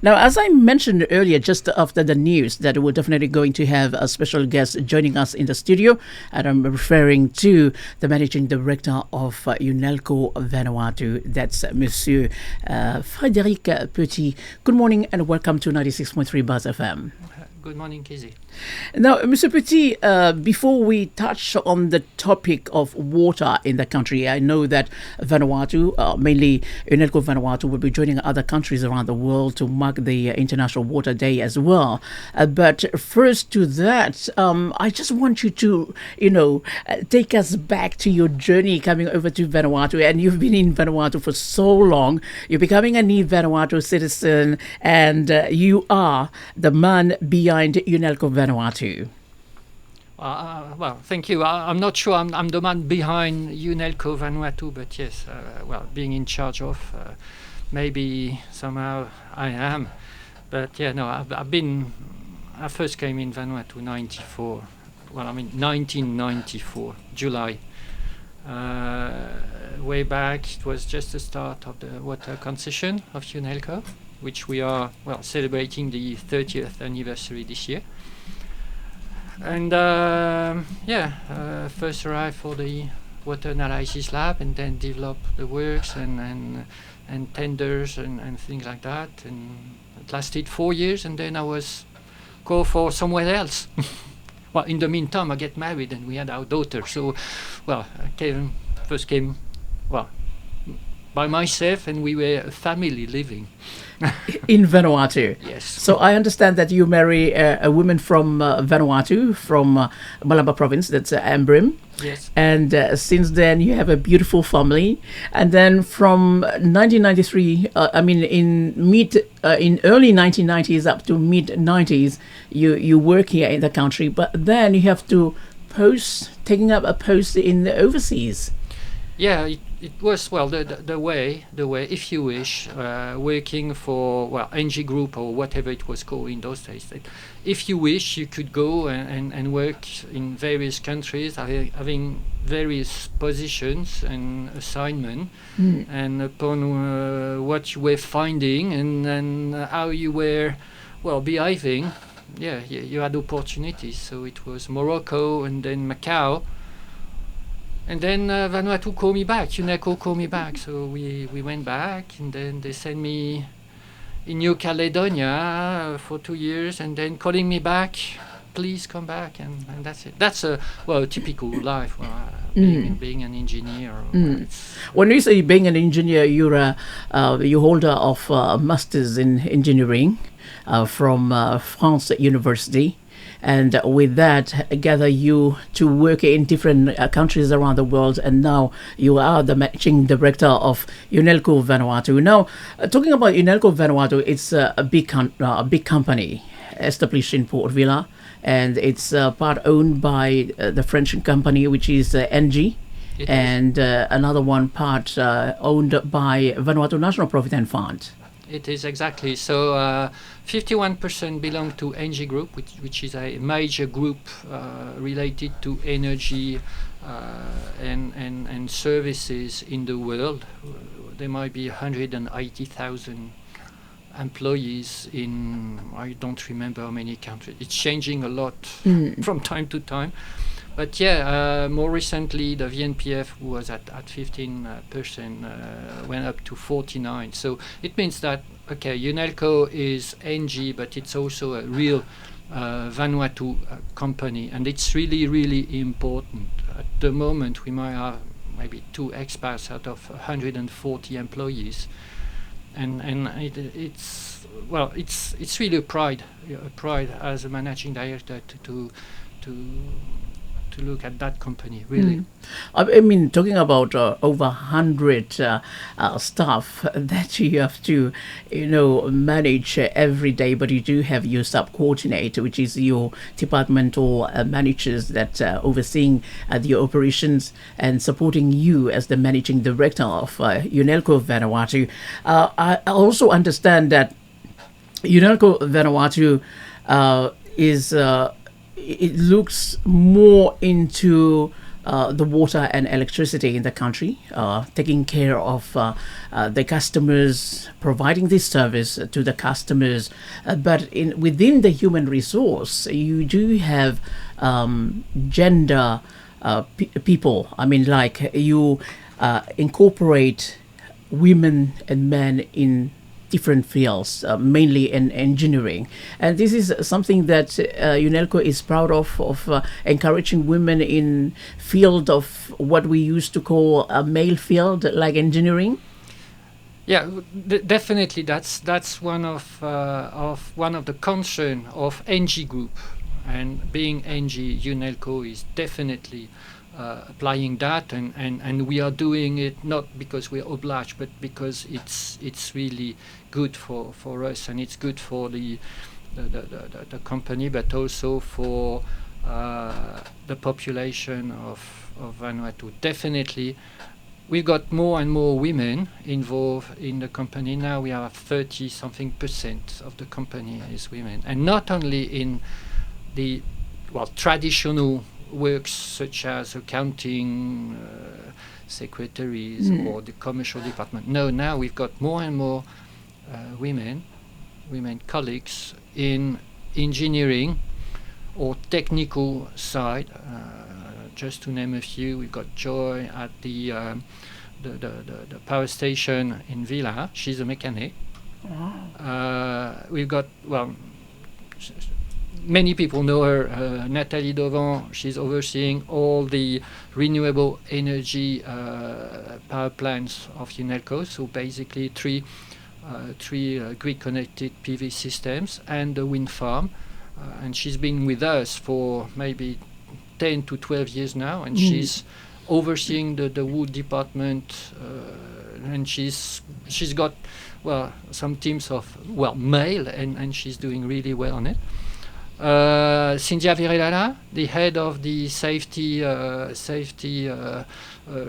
Now, as I mentioned earlier, just after the news, that we're definitely going to have a special guest joining us in the studio, and I'm referring to the managing director of UNELCO Vanuatu. That's Monsieur Frédéric Petit. Good morning and welcome to 96.3 Buzz FM. Good morning, Kizzy. Now, Mr. Petit, before we touch on the topic of water in the country, I know that Vanuatu, mainly UNELCO Vanuatu, will be joining other countries around the world to mark the International Water Day as well. But first to that, I just want you to, take us back to your journey coming over to Vanuatu. And you've been in Vanuatu for so long. You're becoming a new Vanuatu citizen, and you are the man behind UNELCO Vanuatu. Well, thank you. I'm not sure I'm the man behind UNELCO Vanuatu, but yes, being in charge of, maybe somehow I am. But yeah, no, I first came in Vanuatu 1994, July. Way back, it was just the start of the water concession of UNELCO, which we are, celebrating the 30th anniversary this year. And first arrived for the water analysis lab and then develop the works and tenders and things like that. And it lasted 4 years, and then I was go for somewhere else. Well, in the meantime, I get married and we had our daughter. So, I first came by myself, and we were a family living. In Vanuatu? Yes. So I understand that you marry a woman from Vanuatu, from Malamba province, that's Ambrim. Yes. And since then you have a beautiful family. And then from 1993, in early 1990s up to mid 90s, you work here in the country, but then you have to taking up a post in the overseas. Yeah, it was the way, if you wish, working for NG Group or whatever it was called in those days. If you wish, you could go and work in various countries, having various positions and assignment, and upon what you were finding and how you were behaving. Yeah, you had opportunities. So it was Morocco and then Macau. And then Vanuatu called me back, UNELCO called me back, so we went back, and then they sent me in New Caledonia for 2 years, and then calling me back, please come back, and that's it. That's a typical life, being an engineer. When you say being an engineer, you're holder of a master's in engineering from France University. And with that, gather you to work in different countries around the world. And now you are the managing director of UNELCO Vanuatu. Now, talking about UNELCO Vanuatu, it's a big company established in Port Vila. And it's part owned by the French company, which is NG. And another one part owned by Vanuatu National Provident Fund. It is exactly. So 51% belong to NG Group, which is a major group related to energy and services in the world. There might be 180,000 employees in, I don't remember how many countries. It's changing a lot from time to time. But more recently, the VNPF was at 15%, went up to 49%. So it means that, UNELCO is NG, but it's also a real Vanuatu company. And it's really, really important. At the moment, we might have maybe 2 expats out of 140 employees. And it's really a pride as a managing director to look at that company, really. I mean, talking about over 100 staff that you have to, manage every day, but you do have your sub-coordinator, which is your departmental managers that overseeing the operations and supporting you as the managing director of UNELCO Vanuatu. I also understand that UNELCO Vanuatu is it looks more into the water and electricity in the country, taking care of the customers, providing this service to the customers. But within the human resource, you do have gender people. I mean, like you incorporate women and men in different fields, mainly in engineering. And this is something that UNELCO is proud of encouraging women in field of what we used to call a male field, like engineering. Yeah, definitely. That's one of the concern of NG Group, and being NG, UNELCO is definitely applying that, and we are doing it not because we are obliged, but because it's really good for us, and it's good for the company, but also for the population of Vanuatu. Definitely, we've got more and more women involved in the company. Now we have 30-something% of the company is women, and not only in the traditional works such as accounting, secretaries, or the commercial department. No, now we've got more and more women colleagues in engineering or technical side. Just to name a few, we've got Joy at the power station in Villa. She's a mechanic. We've got, many people know her, Nathalie Dovan. She's overseeing all the renewable energy power plants of UNELCO. So basically three grid-connected PV systems and the wind farm. And she's been with us for maybe 10 to 12 years now, and she's overseeing the wood department, and she's got some teams of male, and she's doing really well on it. Cynthia Virelala, the head of the safety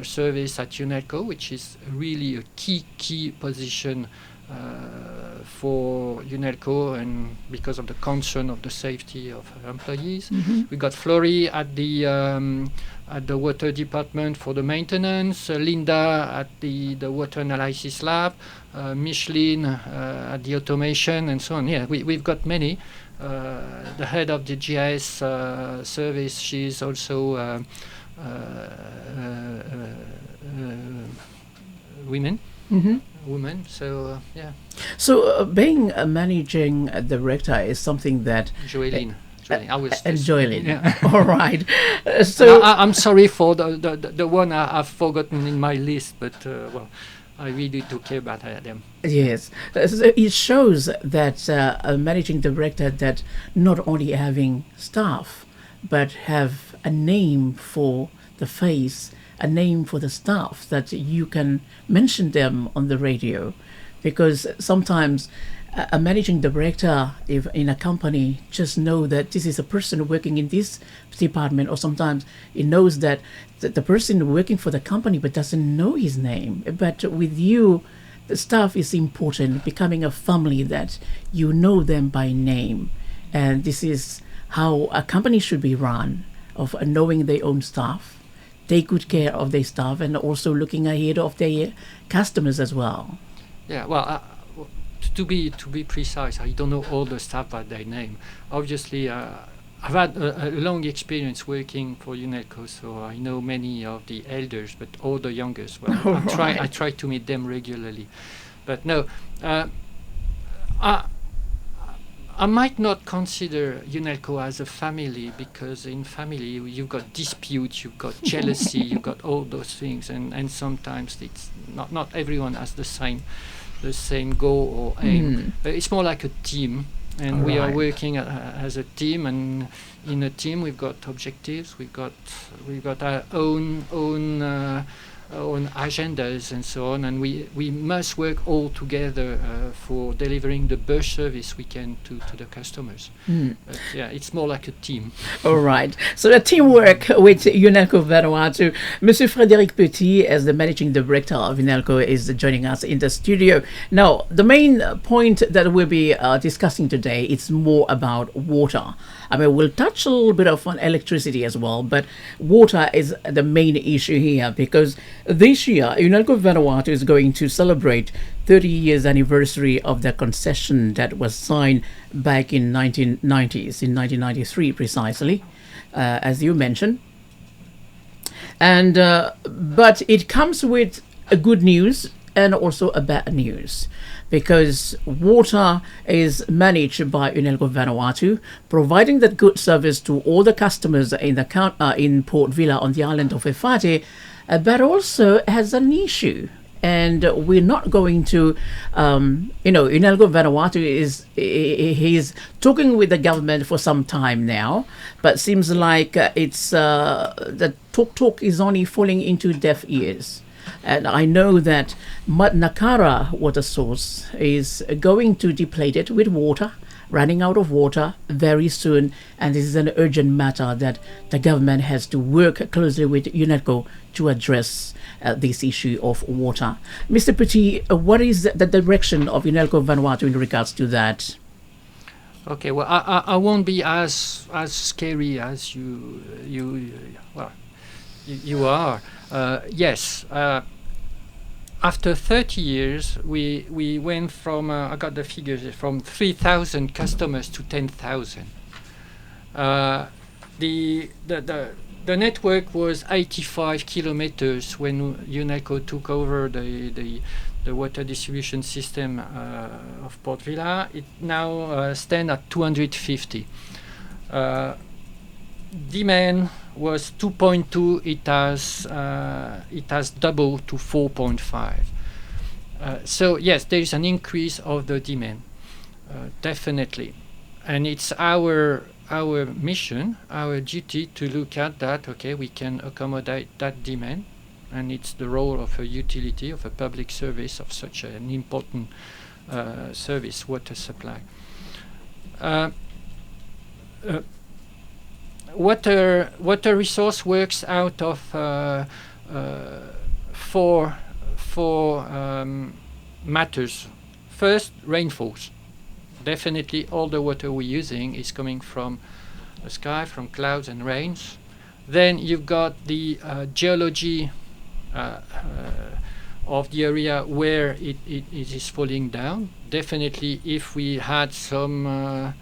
service at UNELCO, which is really a key position for UNELCO, and because of the concern of the safety of her employees. We got Flory at the water department for the maintenance, Linda at the water analysis lab, Micheline at the automation, and so on. Yeah, we've got many. The head of the GIS service, she's also women. Women, so yeah. So being a managing director is something that Joeline, I was and Joeline. Yeah. All right. So I'm sorry for the one I've forgotten in my list, but I really do care about them. Yes, so it shows that a managing director that not only having staff, but have a name for the face, a name for the staff, that you can mention them on the radio. Because sometimes a managing director, if in a company, just know that this is a person working in this department, or sometimes it knows that the person working for the company but doesn't know his name. But with you, the staff is important, becoming a family that you know them by name. And this is how a company should be run, of knowing their own staff, take good care of their staff, and also looking ahead of their customers as well. Yeah, to be precise, I don't know all the staff by their name. Obviously, I've had a long experience working for UNELCO, so I know many of the elders, but all the youngest. Well, I try to meet them regularly. But no, I might not consider UNELCO as a family, because in family you've got disputes, you've got jealousy, you've got all those things, and sometimes it's not everyone has the same goal or aim. It's more like a team, and we are working as a team, and in a team we've got objectives, we've got our own own agendas and so on, and we must work all together for delivering the best service we can to the customers. But yeah, it's more like a team. All right. So the teamwork with UNELCO Vanuatu. Monsieur Frédéric Petit, as the managing director of UNELCO, is joining us in the studio. Now, the main point that we'll be discussing today is more about water. I mean, we'll touch a little bit on electricity as well, but water is the main issue here because this year, UNELCO Vanuatu is going to celebrate 30 years anniversary of the concession that was signed back in 1990s, in 1993 precisely, as you mentioned. And but it comes with a good news and also a bad news, because water is managed by UNELCO Vanuatu, providing that good service to all the customers in the in Port Vila on the island of Efate, but also has an issue. And we're not going to, UNELCO Vanuatu he's talking with the government for some time now, but seems like it's the talk is only falling into deaf ears. And I know that Nakara water source is going to deplete it with water, running out of water very soon. And this is an urgent matter that the government has to work closely with UNELCO to address this issue of water. Mr. Petit, what is the direction of UNELCO Vanuatu in regards to that? Okay, well, I won't be as scary as you are. Yes. After 30 years, we went from, I got the figures, from 3,000 customers to 10,000. The network was 85 kilometers when UNELCO took over the water distribution system of Port Vila. It now stands at 250. Demand was 2.2. It has doubled to 4.5. So yes, there is an increase of the demand, definitely, and it's our mission, our duty to look at that. Okay, we can accommodate that demand, and it's the role of a utility, of a public service, of such an important service, water supply. Water resource works out of four matters. First, rainfalls. Definitely all the water we're using is coming from the sky, from clouds and rains. Then you've got the geology of the area where it is falling down. Definitely if we had some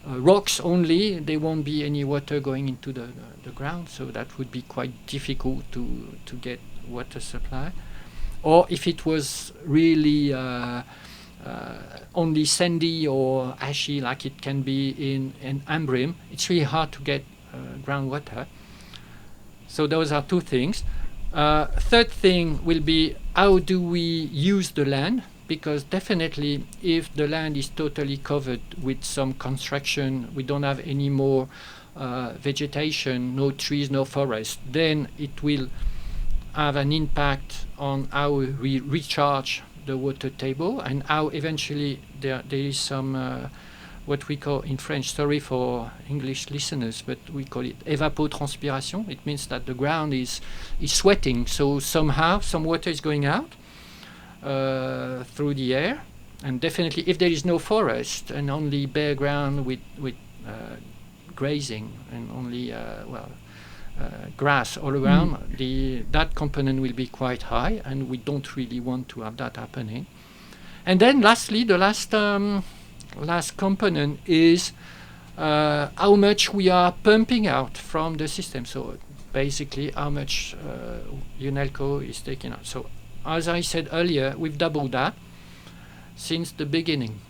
rocks only, there won't be any water going into the ground, so that would be quite difficult to get water supply. Or if it was really only sandy or ashy, like it can be in Ambrim, it's really hard to get groundwater. So those are two things. Third thing will be, how do we use the land? Because definitely if the land is totally covered with some construction, we don't have any more vegetation, no trees, no forest, then it will have an impact on how we recharge the water table and how eventually there is some what we call in French, sorry for English listeners, but we call it evapotranspiration. It means that the ground is sweating, so somehow some water is going out through the air. And definitely if there is no forest and only bare ground with grazing and only grass all around, that component will be quite high, and we don't really want to have that happening. And then lastly, the last component is how much we are pumping out from the system. So basically how much UNELCO is taking out. So as I said earlier, we've doubled that since the beginning.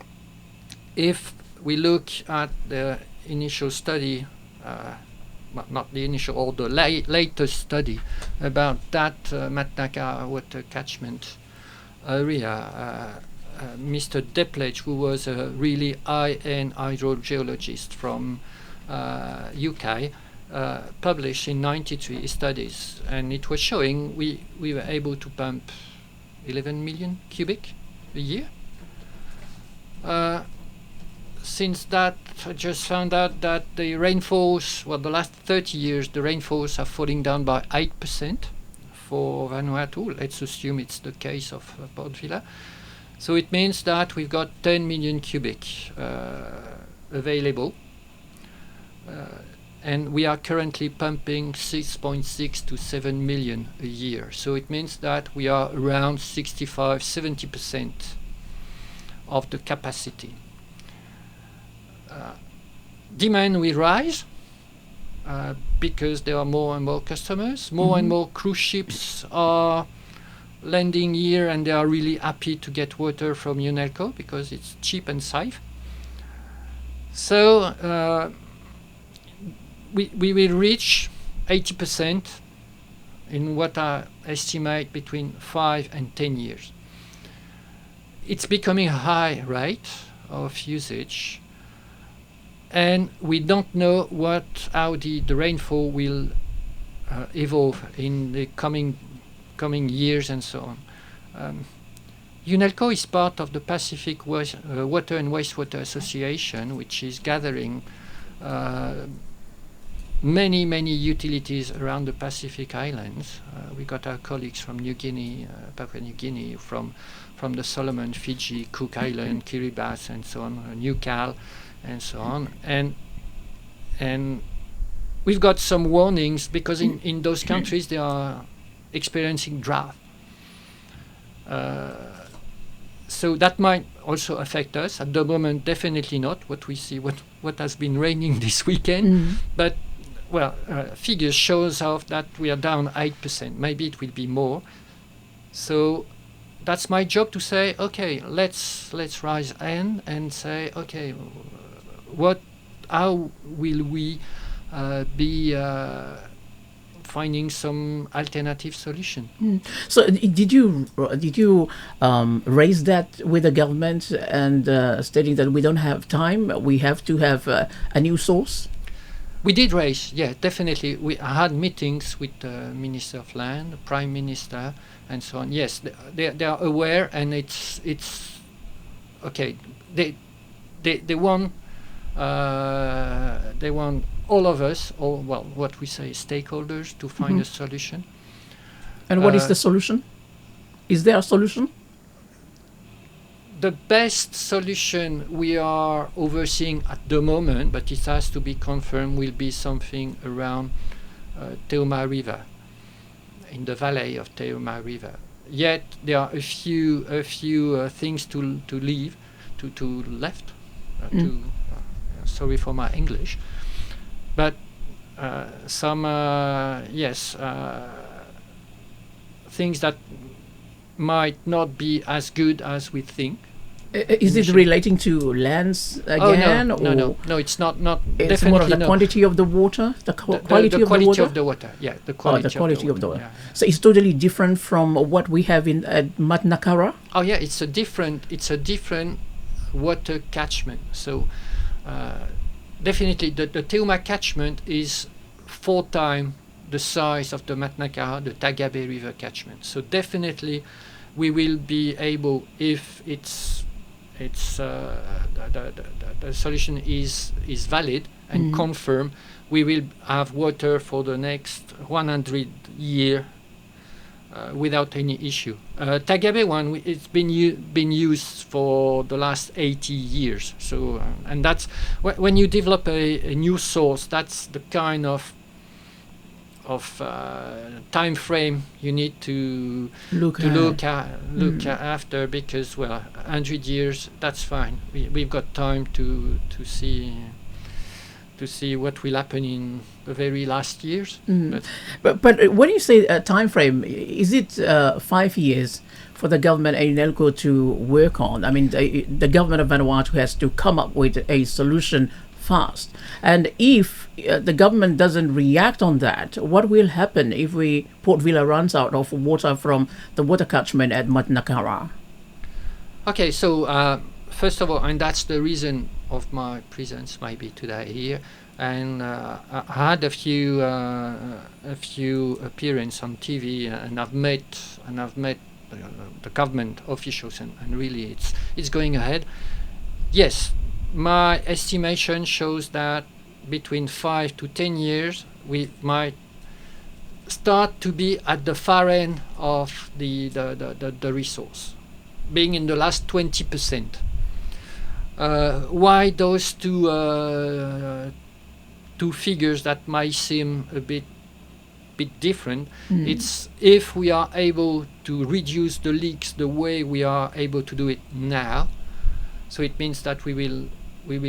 If we look at the initial study, well, not the initial, or the latest study about that Matnaka water catchment area, Mr. Depledge, who was a really high-end hydrogeologist from UK, published in 93 studies, and it was showing we were able to pump 11 million cubic a year. Since that, I just found out that the rainfalls, the last 30 years, the rainfalls are falling down by 8% for Vanuatu. Let's assume it's the case of Port Vila. So it means that we've got 10 million cubic available. And we are currently pumping 6.6 to 7 million a year. So it means that we are around 65-70% of the capacity. Demand will rise because there are more and more customers. More and more cruise ships are landing here, and they are really happy to get water from UNELCO because it's cheap and safe. So we will reach 80% in what I estimate between 5 and 10 years. It's becoming a high rate of usage, and we don't know how the rainfall will evolve in the coming years and so on. UNELCO is part of the Pacific Water and Wastewater Association, which is gathering many utilities around the Pacific Islands. We got our colleagues from New Guinea, Papua New Guinea, from the Solomon, Fiji, Cook Island, Kiribati, and so on, New Cal, and so on. And we've got some warnings because in those countries they are experiencing drought. So that might also affect us. At the moment, definitely not. What we see, what has been raining this weekend, but figures shows off that we are down 8%. Maybe it will be more. So that's my job to say, okay, let's rise and say, okay, how will we be finding some alternative solution? So did you raise that with the government and stating that we don't have time, we have to have a new source? We did raise, yeah, definitely. We had meetings with the Minister of Land, the Prime Minister, and so on. Yes, they are aware, and it's okay. They want all of us, or what we say, stakeholders, to find a solution. And what is the solution? Is there a solution? The best solution we are overseeing at the moment, but it has to be confirmed, will be something around Teoma River, in the valley of Teoma River. Yet there are a few things to left. Sorry for my English, but some things that might not be as good as we think. Is it relating to lands again? No, it's not. It's more of the quantity of the water, the quality of the water. Yeah, the quality of the water. Yeah. So it's totally different from what we have in Matnakara. Oh yeah, it's a different water catchment. So definitely the Teoma catchment is 4 times the size of the Matnakara, the Tagabe River catchment. So definitely we will be able, if the solution is valid and confirmed, we will have water for the next 100 years without any issue. Tagabe one, it's been used for the last 80 years. So and that's when you develop a new source, that's the kind of time frame you need to look after, because 100 years, that's fine. We've got time to see what will happen in the very last years. But when you say a time frame, is it 5 years for the government and UNELCO to work on? I mean, the government of Vanuatu has to come up with a solution fast. And if the government doesn't react on that, what will happen if Port Vila runs out of water from the water catchment at Matnakara? Okay, so first of all, and that's the reason of my presence maybe today here, And I had a few appearances on TV, and I've met the government officials, and really it's going ahead. Yes, my estimation shows that between 5 to 10 years we might start to be at the far end of the resource, being in the last 20%. Why those two figures that might seem a bit different? It's if we are able to reduce the leaks the way we are able to do it now. So it means that we will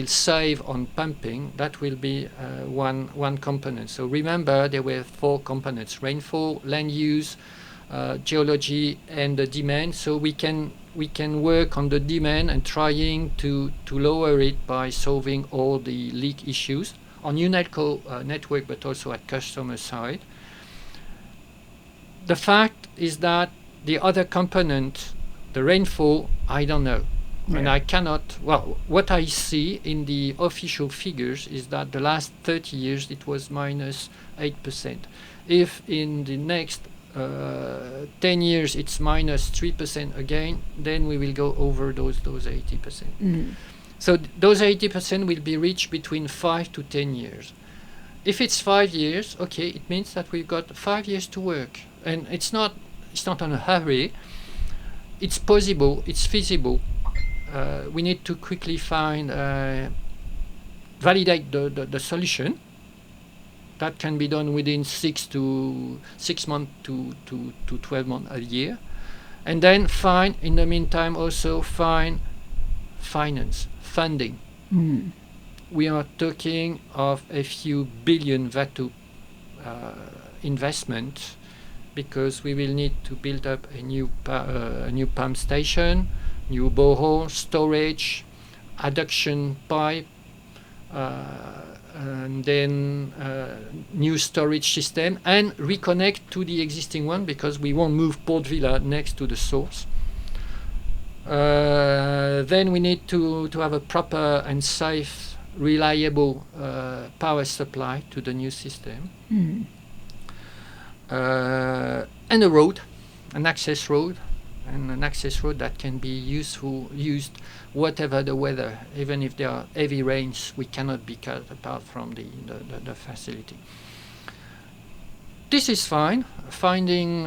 save on pumping. That will be one component. So remember, there were 4 components: rainfall, land use, geology, and the demand. So we can work on the demand and trying to lower it by solving all the leak issues on UNELCO network, but also at customer side. The fact is that the other component, the rainfall, I don't know. Yeah. And I cannot, well, what I see in the official figures is that the last 30 years it was minus 8%. If in the next 10 years it's minus 3% again, then we will go over those 80%. So those 80% will be reached between 5 to 10 years. If it's 5 years, okay, it means that we've got 5 years to work. And it's not on a hurry. It's possible, it's feasible. We need to quickly validate the solution. That can be done within 6 months to 12 months, a year. And then in the meantime, also find funding. We are talking of a few billion Vanuatu investment, because we will need to build up a new pump station, new borehole, storage, adduction pipe, and then new storage system, and reconnect to the existing one, because we won't move Port Vila next to the source. Then we need to have a proper and safe, reliable power supply to the new system. And a road, an access road, that can be used whatever the weather. Even if there are heavy rains, we cannot be cut apart from the facility. This is fine. Finding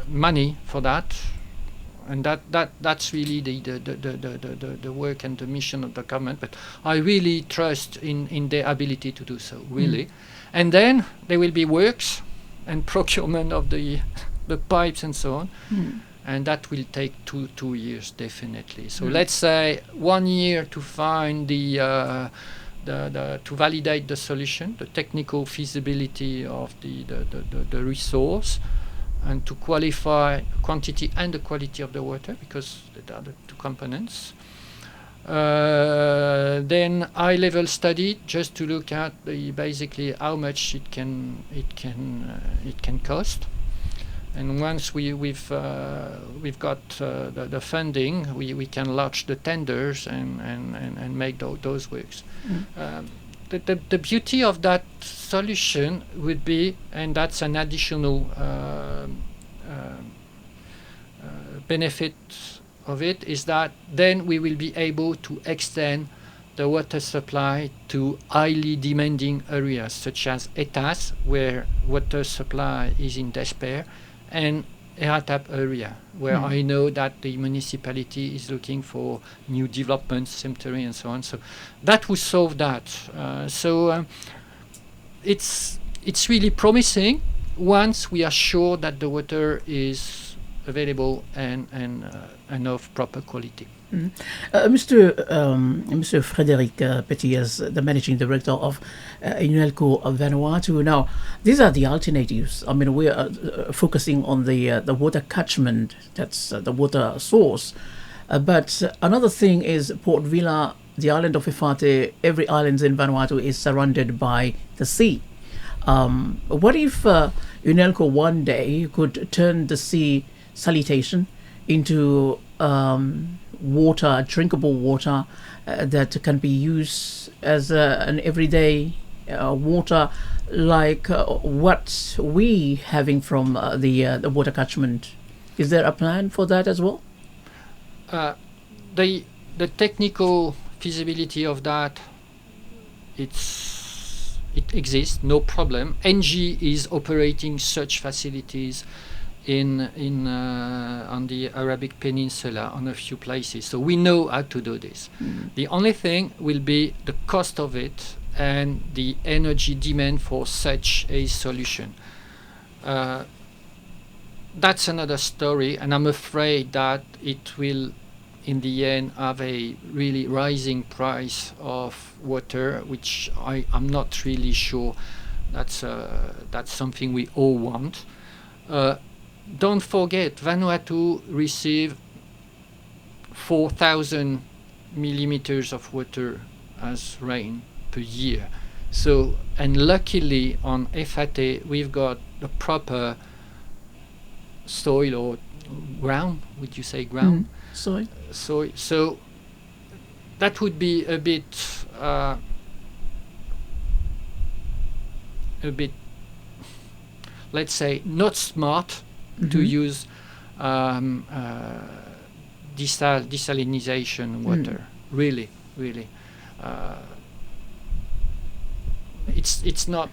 money for that, and that's really the work and the mission of the government. But I really trust in their ability to do so, really. And then there will be works and procurement of the pipes and so on, and that will take two years definitely. So let's say 1 year to find to validate the solution, the technical feasibility of the resource, and to qualify quantity and the quality of the water, because they are the 2 components. Then high-level study, just to look at basically how much it can cost. And once we've got the funding, we can launch the tenders and make those works. The beauty of that solution would be, and that's an additional benefit of it, is that then we will be able to extend the water supply to highly demanding areas such as Etas, where water supply is in despair, and Eratap area, where I know that the municipality is looking for new developments, cemetery and so on. So that will solve that. It's really promising once we are sure that the water is available and of proper quality. Mr. Frédéric Petit, as the managing director of UNELCO Vanuatu. Now, these are the alternatives. I mean, we are focusing on the water catchment, that's the water source. But another thing is Port Vila, the island of Efate. Every island in Vanuatu is surrounded by the sea. What if UNELCO one day could turn the sea salutation into water, drinkable water, that can be used as an everyday water, like what we having from the water catchment. Is there a plan for that as well? The technical feasibility of that, it exists, no problem. NG is operating such facilities on the Arabic Peninsula on a few places, so we know how to do this. The only thing will be the cost of it and the energy demand for such a solution. That's another story, and I'm afraid that it will in the end have a really rising price of water, which I'm not really sure that's something we all want. Don't forget, Vanuatu receive 4,000 millimeters of water as rain per year. So, and luckily on Efate we've got the proper soil or ground. Would you say ground? Soil. So that would be a bit, let's say, not smart to use desalinization water. Really. It's not.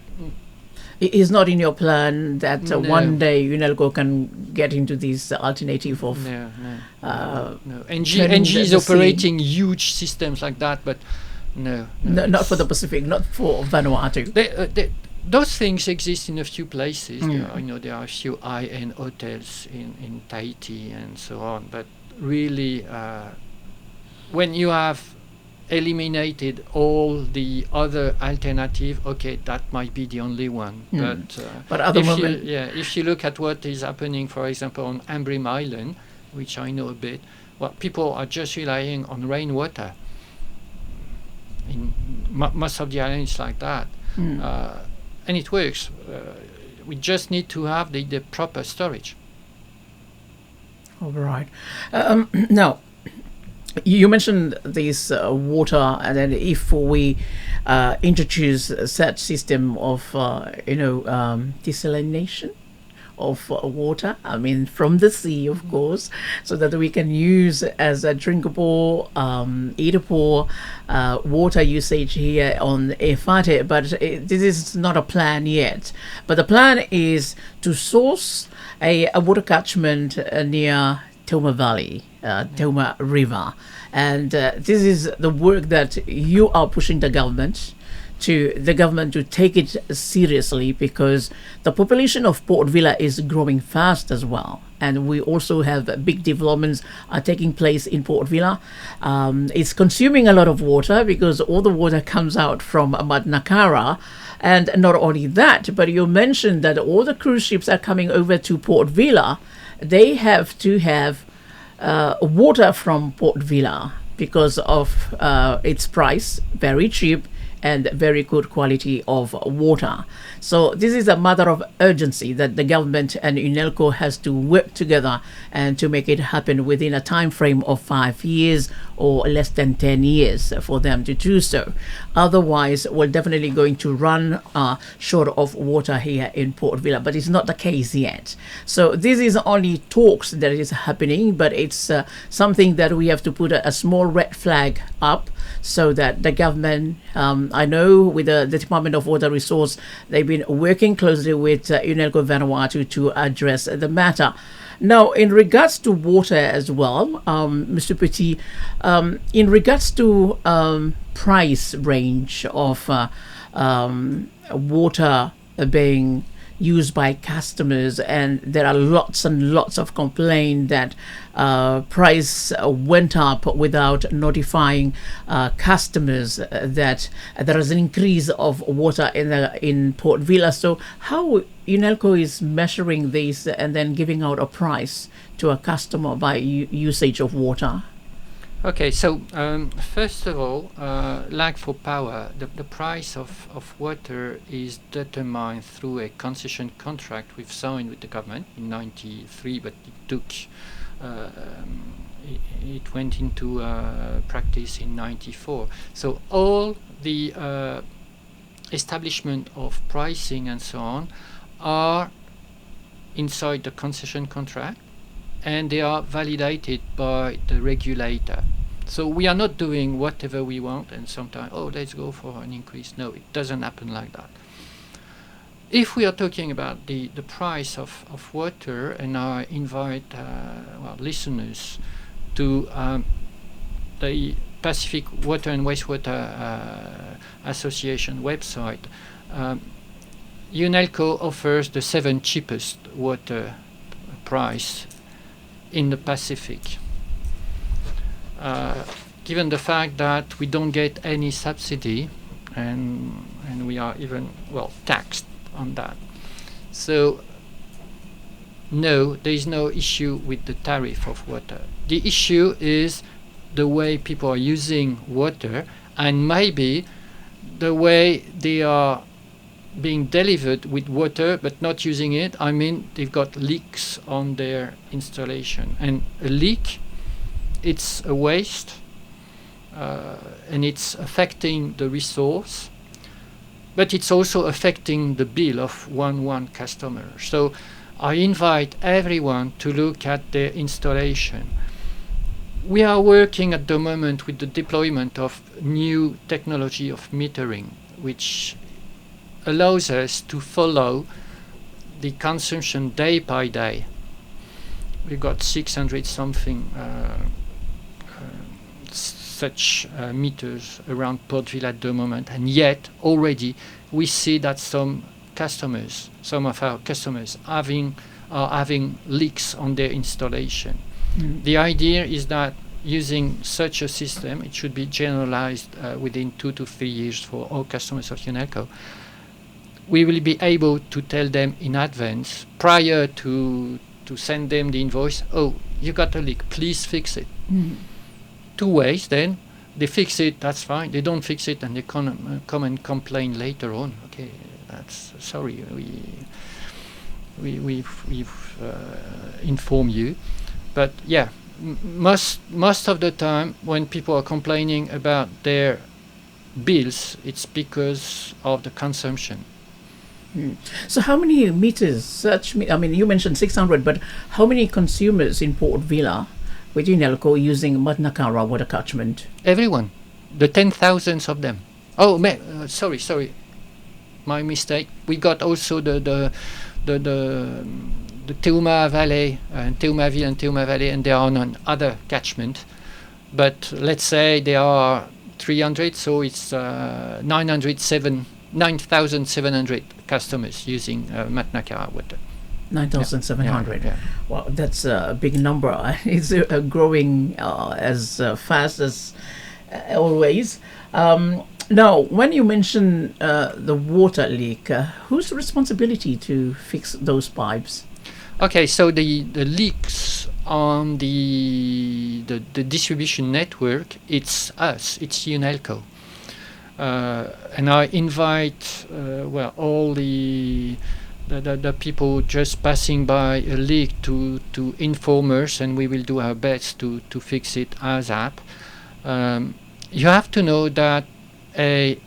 It is not in your plan that one day UNELCO can get into this alternative of no. NG is operating huge systems like that, but no, not for the Pacific, not for Vanuatu. Those things exist in a few places. There are a few high-end hotels in Tahiti and so on, but really, when you have eliminated all the other alternative, okay, that might be the only one. But if you look at what is happening, for example, on Ambrim Island, which I know a bit, well, people are just relying on rainwater. In most of the islands like that, and it works. We just need to have the proper storage. All right. Now, you mentioned this water, and then if we introduce such system of desalination of water, I mean from the sea, of course, so that we can use as a drinkable, eatable water usage here on Efate. But this is not a plan yet. But the plan is to source a water catchment near Toma Valley, Toma River, and this is the work that you are pushing the government to take it seriously, because the population of Port Vila is growing fast as well, and we also have big developments are taking place in Port Vila. It's consuming a lot of water because all the water comes out from Madnakara. And not only that, but you mentioned that all the cruise ships are coming over to Port Vila. They have to have water from Port Vila because of its price, very cheap, and very good quality of water. So this is a matter of urgency that the government and UNELCO has to work together and to make it happen within a time frame of 5 years or less than 10 years for them to do so. Otherwise, we're definitely going to run short of water here in Port Vila, but it's not the case yet. So this is only talks that is happening, but it's something that we have to put a small red flag up so that the government, I know with the Department of Water Resource, they've been working closely with UNELCO Vanuatu to address the matter. Now, in regards to water as well, Mr. Petit, in regards to price range of water being used by customers, and there are lots and lots of complaint that price went up without notifying customers that there is an increase of water in Port Vila. So how UNELCO is measuring this and then giving out a price to a customer by usage of water? Okay, so first of all, like for power, the price of water is determined through a concession contract we've signed with the government in '93, but it it went into practice in '94. So all the establishment of pricing and so on are inside the concession contract, and they are validated by the regulator. So we are not doing whatever we want and sometimes, oh, let's go for an increase. No, it doesn't happen like that. If we are talking about the price of water, and I invite listeners to the Pacific Water and Wastewater Association website, UNELCO offers the 7 cheapest water price in the Pacific. Given the fact that we don't get any subsidy, and we are even taxed on that, so no, there is no issue with the tariff of water. The issue is the way people are using water, and maybe the way they are being delivered with water but not using it. I mean, they've got leaks on their installation, and a leak, it's a waste, and it's affecting the resource, but it's also affecting the bill of one customer. So I invite everyone to look at their installation. We are working at the moment with the deployment of new technology of metering, which allows us to follow the consumption day by day. We've got 600 something such meters around Portville at the moment, and yet already we see that some of our customers are having leaks on their installation. The idea is that using such a system, it should be generalized within 2 to 3 years for all customers of UNELCO. We will be able to tell them in advance, prior to send them the invoice, oh, you got a leak, please fix it. 2 ways, then they fix it, that's fine. They don't fix it, and they come and complain later on. Okay, that's sorry, we've informed you. But yeah, most of the time when people are complaining about their bills, it's because of the consumption. So how many meters, I mean, you mentioned 600, but how many consumers in Port Vila with UNELCO using Matnakara water catchment? Everyone, the 10,000s of them. Oh, sorry, my mistake. We got also the Teuma Valley and Teumaville and Teuma Valley, and they are on other catchment. But let's say they are 300, so it's 9,700 customers using Matnakara water. 9,700. Yeah. Wow, that's a big number. It's growing as fast as always. Now, when you mention the water leak, whose responsibility to fix those pipes? Okay, so the leaks on the distribution network, it's us, it's UNELCO. And I invite all the people just passing by a leak to inform us, and we will do our best to fix it ASAP. You have to know that a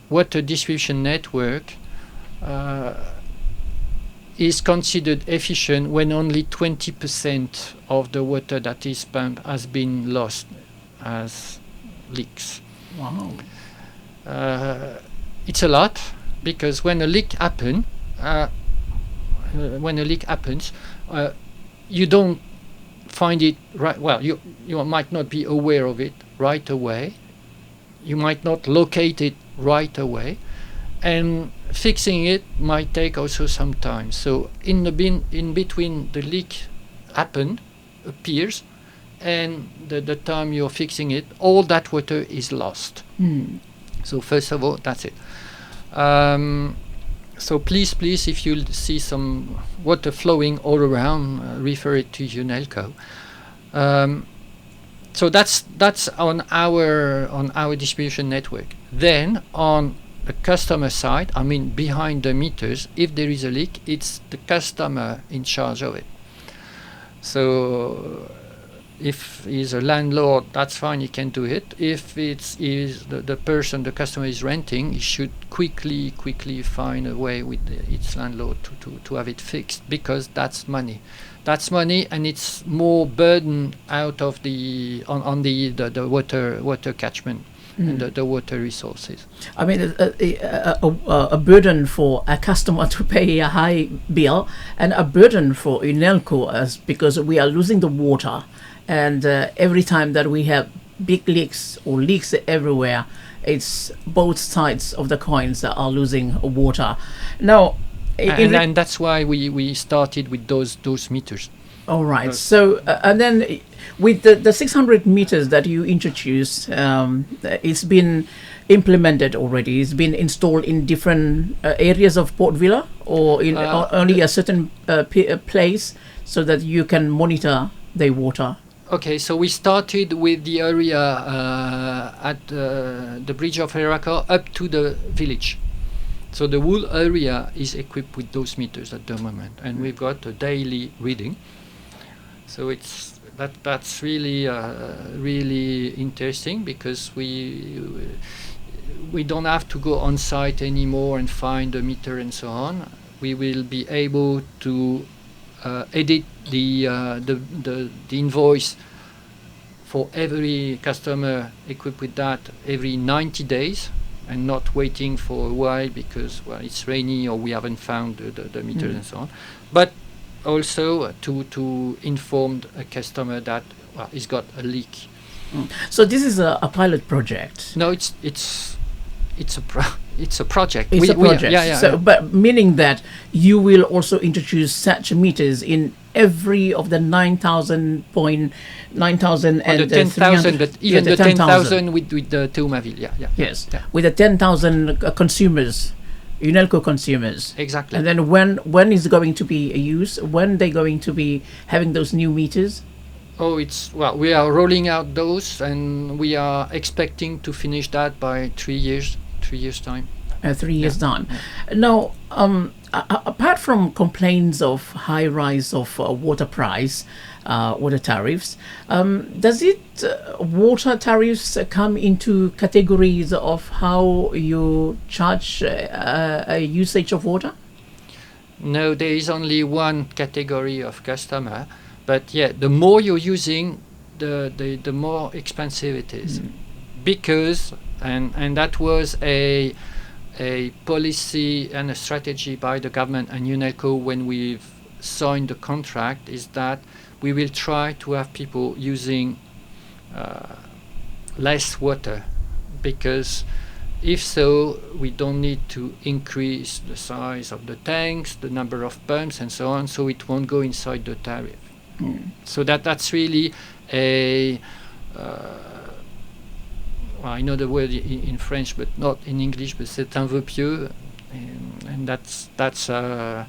water distribution network is considered efficient when only 20% of the water that is pumped has been lost as leaks. Wow. It's a lot, because when a leak happens, you don't find it right. Well, you might not be aware of it right away. You might not locate it right away, and fixing it might take also some time. So in between the leak appears, and the time you're fixing it, all that water is lost. So first of all, that's it. So please, if you see some water flowing all around, refer it to UNELCO. So that's on our distribution network. Then on the customer side, I mean behind the meters, if there is a leak, it's the customer in charge of it. So if he's a landlord, that's fine, he can do it. If it's is the person, the customer is renting, he should quickly find a way with its landlord to have it fixed, because that's money. That's money, and it's more burden out of the water catchment and the water resources. I mean, a burden for a customer to pay a high bill, and a burden for UNELCO, as because we are losing the water, and every time that we have big leaks or leaks everywhere, it's both sides of the coins that are losing water. Now, and that's why we started with those meters. All right. So, and then with the 600 meters that you introduced, it's been implemented already. It's been installed in different areas of Port Vila, or in only a certain place, so that you can monitor the water. Okay, so we started with the area at the bridge of Heracor up to the village. So the whole area is equipped with those meters at the moment, and we've got a daily reading. So that's really really interesting, because we don't have to go on site anymore and find a meter and so on. We will be able to edit the invoice for every customer equipped with that every 90 days, and not waiting for a while because it's rainy or we haven't found the meters and so on. But also to inform a customer that he's got a leak. So this is a pilot project. No, it's a project. It's a project. So, but meaning that you will also introduce such meters in every of the 9,000 and the 10,000, but even the 10,000 with the Teumaville. Yes, with the 10,000 consumers, UNELCO consumers. Exactly. And then when is it going to be used? When they're going to be having those new meters? Oh, we are rolling out those, and we are expecting to finish that by 3 years time. 3 years time. Now, apart from complaints of high rise of water price, water tariffs, does water tariffs come into categories of how you charge a usage of water? No, there is only one category of customer, but the more you're using, the more expensive it is, because and that was a policy and a strategy by the government and UNELCO when we've signed the contract, is that we will try to have people using less water, because if so, we don't need to increase the size of the tanks, the number of pumps and so on, so it won't go inside the tariff. So that's really a I know the word in French but not in English, but c'est un vœu pieux, and that's a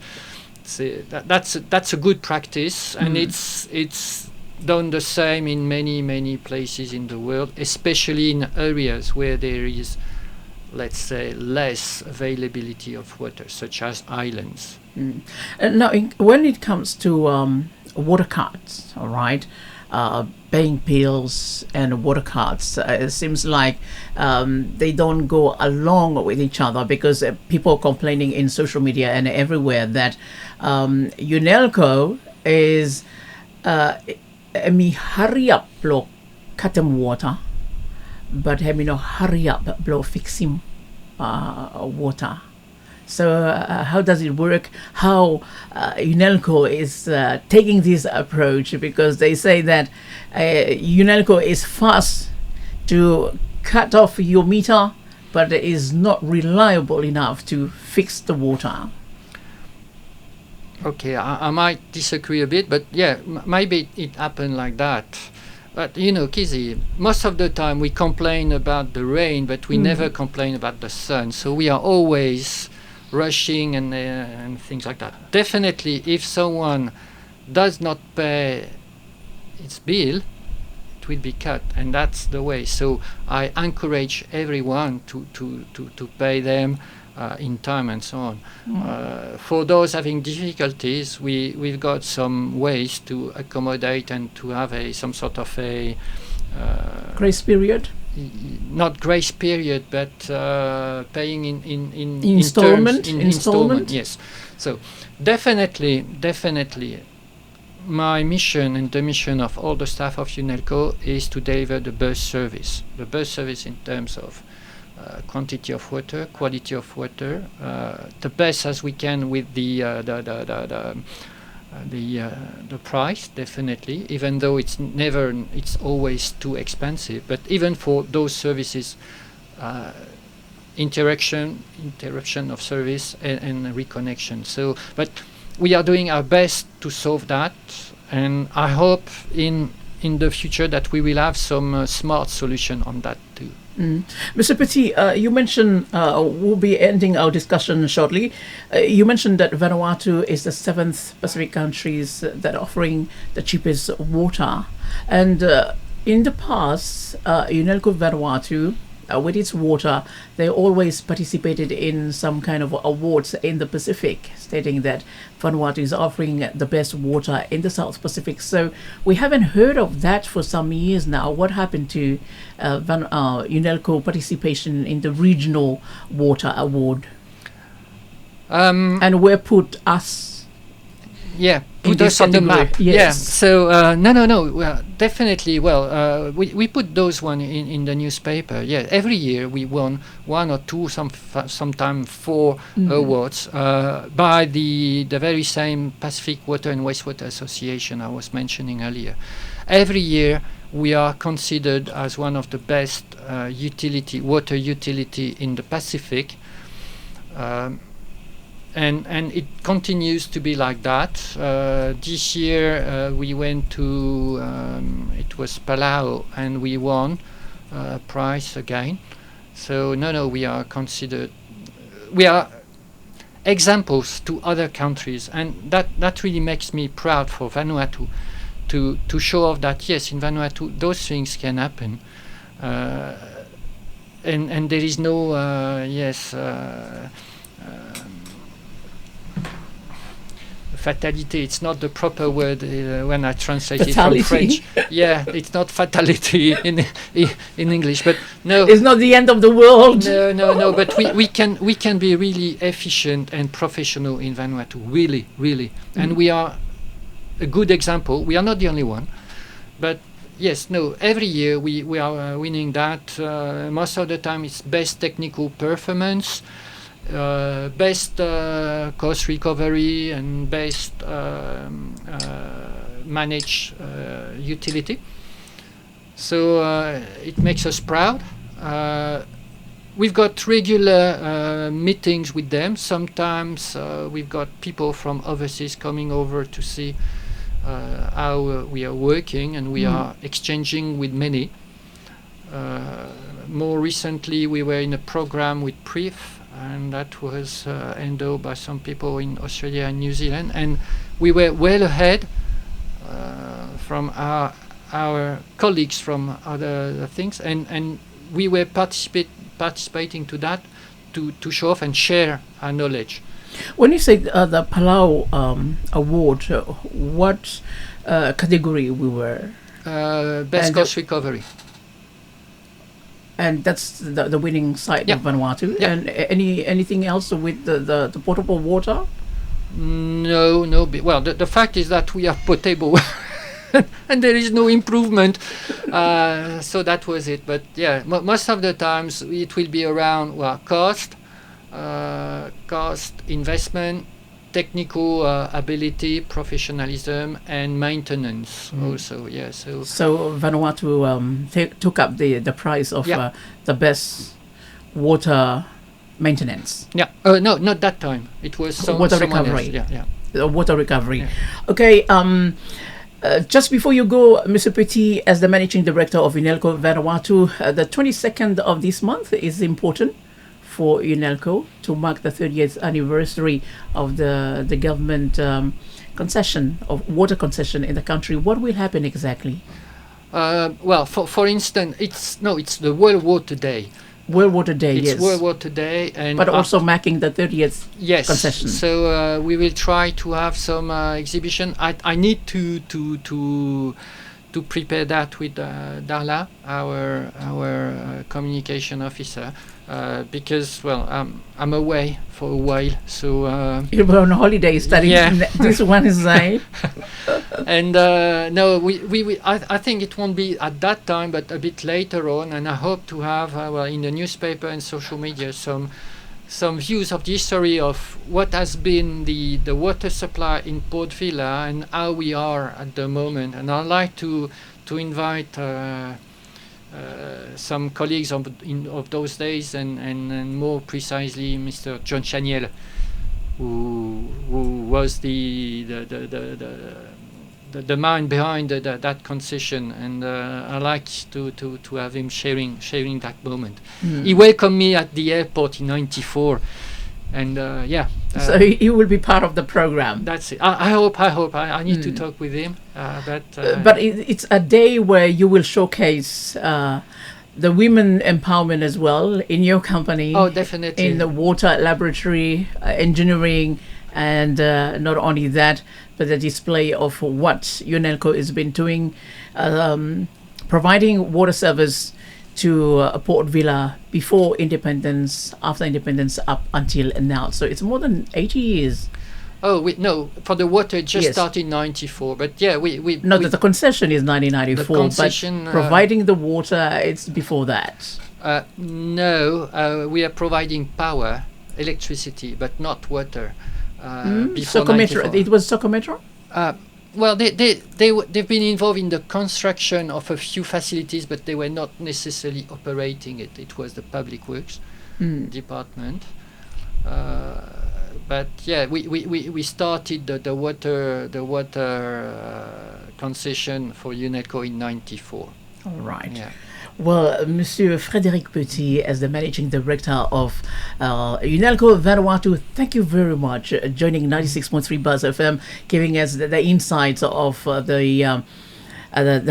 good practice, and it's done the same in many places in the world, especially in areas where there is, let's say, less availability of water, such as islands. Now, when it comes to water cards, all right, paying bills and water cards, it seems like they don't go along with each other, because people are complaining in social media and everywhere that UNELCO is me hurry up blow cut them water, but me no hurry up blow fix him water. So how does it work? How UNELCO is taking this approach? Because they say that UNELCO is fast to cut off your meter, but is not reliable enough to fix the water. Okay, I might disagree a bit, but maybe it happened like that. But Kizzy, most of the time we complain about the rain, but we never complain about the sun. So we are always rushing and things like that. Definitely, if someone does not pay its bill, it will be cut, and that's the way. So I encourage everyone to pay them in time and so on. For those having difficulties, we've got some ways to accommodate and to have some sort of a grace period. Not grace period, but paying in installment. Installment. Yes. So definitely, my mission and the mission of all the staff of UNELCO is to deliver the best service. The best service in terms of quantity of water, quality of water, the best as we can with the price, definitely, even though it's always too expensive. But even for those services, interruption of service and reconnection. So, but we are doing our best to solve that, and I hope in the future that we will have some smart solution on that too. Mr. Petit, you mentioned, we'll be ending our discussion shortly. You mentioned that Vanuatu is the 7th Pacific countries that are offering the cheapest water. And in the past, UNELCO Vanuatu, with its water, they always participated in some kind of awards in the Pacific, stating that Vanuatu is offering the best water in the South Pacific. So we haven't heard of that for some years now. What happened to UNELCO participation in the regional water award? And where put us? Yeah, put us on the map. Yes. Yeah. So no. Well, definitely. Well, we put those one in the newspaper. Yeah. Every year we won 1 or 2, sometimes 4 awards by the very same Pacific Water and Wastewater Association I was mentioning earlier. Every year we are considered as one of the best water utility in the Pacific. And it continues to be like that. This year we went to it was Palau, and we won a prize again. So no, we are considered. We are examples to other countries, and that really makes me proud for Vanuatu to show off that yes, in Vanuatu those things can happen, and there is no fatality. It's not the proper word when I translate fatality. It from French. Yeah, it's not fatality in English, but no. It's not the end of the world. No. But we can be really efficient and professional in Vanuatu, really, and we are a good example. We are not the only one, but yes, no. Every year we are winning that. Most of the time, it's best technical performance. Best cost recovery and best managed utility. So it makes us proud. We've got regular meetings with them. Sometimes we've got people from overseas coming over to see how we are working, and we are exchanging with many. More recently, we were in a program with PRIF, and that was endowed by some people in Australia and New Zealand, and we were well ahead from our colleagues from other things, and we were participating to that to show off and share our knowledge. When you say the Palau award, what category we were? Best cost recovery. And that's the winning side of Vanuatu. Yeah. And anything else with the potable water? No. Well, the fact is that we are potable, and there is no improvement. So that was it. But yeah, most of the times it will be around cost, investment, technical ability, professionalism, and maintenance also. Yeah. So Vanuatu took up the prize of the best water maintenance. Yeah. No, not that time. It was water recovery. Else. Yeah. Water recovery. Yeah. Okay. Just before you go, Mr. Petit, as the managing director of UNELCO Vanuatu, the 22nd of this month is important for UNELCO to mark the 30th anniversary of the government concession of water concession in the country. What will happen exactly? Well, for instance, it's the World Water Day. World Water Day, it's yes. World Water Day, and But also marking the 30th yes, concession. So we will try to have some exhibition. I need to prepare that with Darla, our communication officer, because I'm away for a while. So you were on holiday studying this one is and no, I think it won't be at that time, but a bit later on, and I hope to have in the newspaper and social media some views of the history of what has been the water supply in Port Vila and how we are at the moment. And I'd like to invite some colleagues of those days, and more precisely Mr. John Chaniel, who was the mind behind that concession, and I like to have him sharing that moment. He welcomed me at the airport in '94, and so he will be part of the program. That's it. I hope. I need to talk with him. But it's a day where you will showcase the women empowerment as well in your company. Oh, definitely. In the water laboratory, engineering, and not only that, but the display of what UNELCO has been doing, providing water service to Port Vila before independence, after independence, up until now. So it's more than 80 years. Oh, no, for the water it just started in '94, but the concession is 1994, but providing the water, it's before that. No, we are providing power, electricity, but not water. Socometro. It was Socometro? Well, they've been involved in the construction of a few facilities, but they were not necessarily operating it. It was the Public Works department. But we started the water concession for UNELCO in '94. All right. Yeah. Well, Monsieur Frédéric Petit, as the managing director of UNELCO Vanuatu, thank you very much joining 96.3 Buzz FM, giving us the insights of the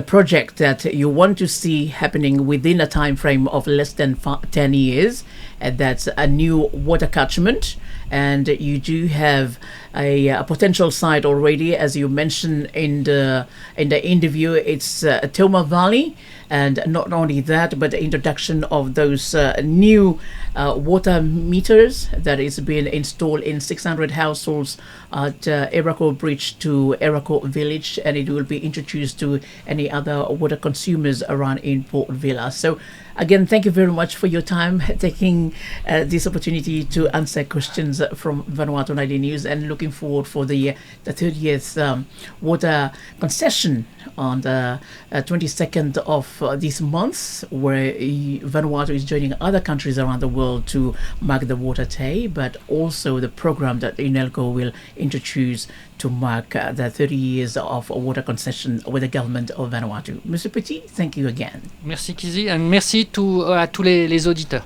project that you want to see happening within a time frame of less than 10 years. And that's a new water catchment. And you do have a potential site already, as you mentioned in the interview. It's Toma Valley, and not only that, but the introduction of those new water meters that is being installed in 600 households at Erako Bridge to Erako Village, and it will be introduced to any other water consumers around in Port Vila. So again, thank you very much for your time, taking this opportunity to answer questions from Vanuatu 90 News, and looking forward for the 30th water concession on the 22nd of this month, where Vanuatu is joining other countries around the world to mark the Water Day, but also the program that UNELCO will introduce to mark the 30 years of water concession with the government of Vanuatu. Monsieur Petit, thank you again. Merci Kizzy, and merci à tous les auditeurs.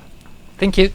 Thank you.